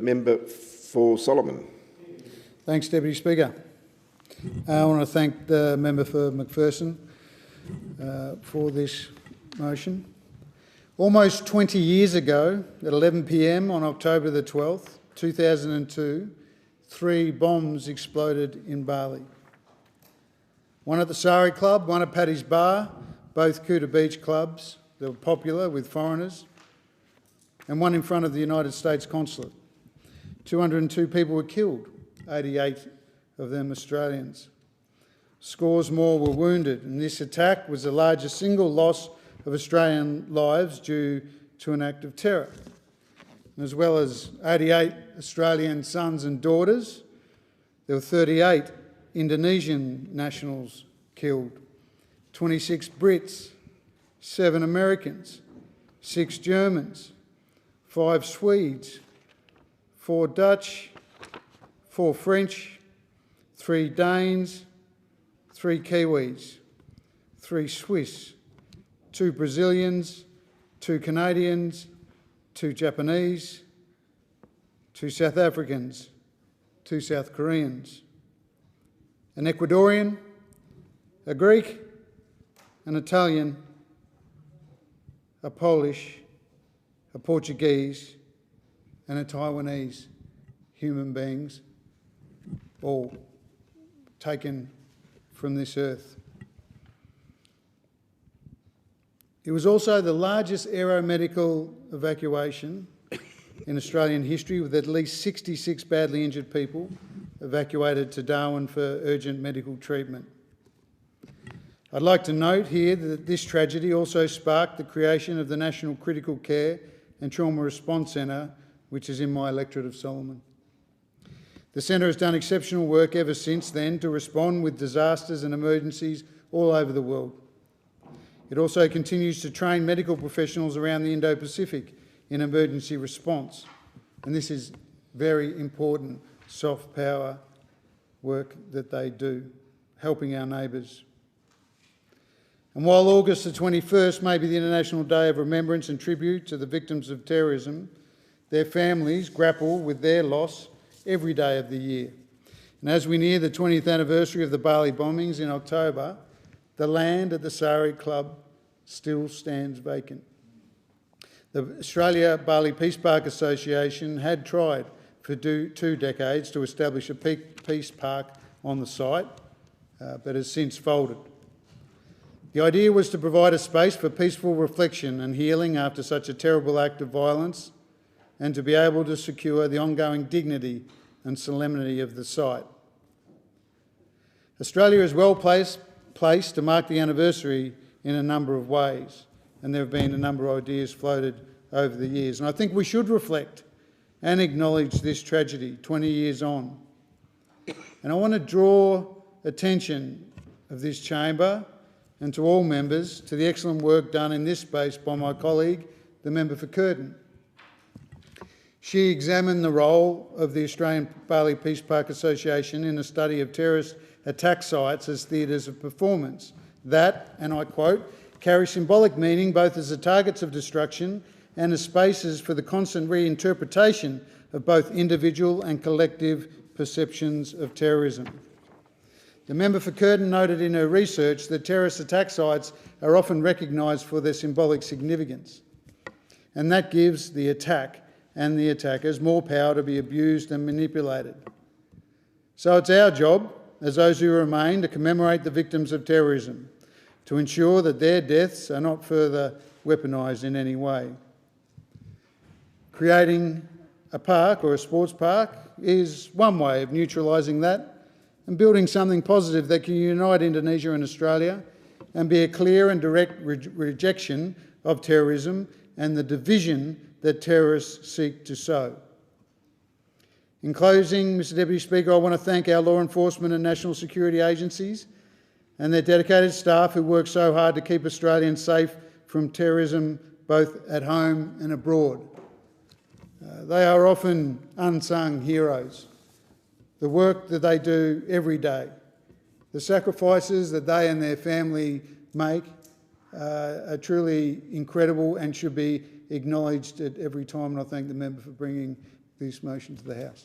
Member for Solomon. Thanks, Deputy Speaker. I want to thank the member for McPherson for this motion. Almost 20 years ago, at 11 p.m. on October the 12th, 2002, 3 bombs exploded in Bali. One at the Sari Club, one at Paddy's Bar, both Kuta Beach clubs that were popular with foreigners, and one in front of the United States Consulate. 202 people were killed, 88 of them Australians. Scores more were wounded, and this attack was the largest single loss of Australian lives due to an act of terror. And as well as 88 Australian sons and daughters, there were 38 Indonesian nationals killed, 26 Brits, 7 Americans, 6 Germans, 5 Swedes, 4 Dutch, 4 French, 3 Danes, 3 Kiwis, 3 Swiss, 2 Brazilians, 2 Canadians, 2 Japanese, 2 South Africans, 2 South Koreans, an Ecuadorian, a Greek, an Italian, a Polish, a Portuguese, and a Taiwanese human beings, all taken from this earth. It was also the largest aeromedical evacuation in Australian history, with at least 66 badly injured people evacuated to Darwin for urgent medical treatment. I'd like to note here that this tragedy also sparked the creation of the National Critical Care and Trauma Response Centre, which is in my electorate of Solomon. The centre has done exceptional work ever since then to respond with disasters and emergencies all over the world. It also continues to train medical professionals around the Indo-Pacific in emergency response, and this is very important soft power work that they do, helping our neighbours. And while August the 21st may be the International Day of Remembrance and Tribute to the victims of terrorism, their families grapple with their loss every day of the year. And as we near the 20th anniversary of the Bali bombings in October, the land at the Sari Club still stands vacant. The Australia-Bali Peace Park Association had tried for 2 decades to establish a peace park on the site, but has since folded. The idea was to provide a space for peaceful reflection and healing after such a terrible act of violence, and to be able to secure the ongoing dignity and solemnity of the site. Australia is well placed to mark the anniversary in a number of ways, and there have been a number of ideas floated over the years. And I think we should reflect and acknowledge this tragedy 20 years on. And I want to draw attention of this chamber and to all members to the excellent work done in this space by my colleague, the member for Curtin. She examined the role of the Australian Bali Peace Park Association in a study of terrorist attack sites as theatres of performance that, and I quote, carry symbolic meaning both as the targets of destruction and as spaces for the constant reinterpretation of both individual and collective perceptions of terrorism. The member for Curtin noted in her research that terrorist attack sites are often recognised for their symbolic significance, and that gives the attack and the attackers more power to be abused and manipulated. So it's our job, as those who remain, to commemorate the victims of terrorism, to ensure that their deaths are not further weaponised in any way. Creating a park or a sports park is one way of neutralising that and building something positive that can unite Indonesia and Australia and be a clear and direct rejection of terrorism and the division that terrorists seek to sow. In closing, Mr Deputy Speaker, I want to thank our law enforcement and national security agencies and their dedicated staff who work so hard to keep Australians safe from terrorism both at home and abroad. They are often unsung heroes. The work that they do every day, the sacrifices that they and their family make are truly incredible and should be acknowledged at every time, and I thank the member for bringing this motion to the House.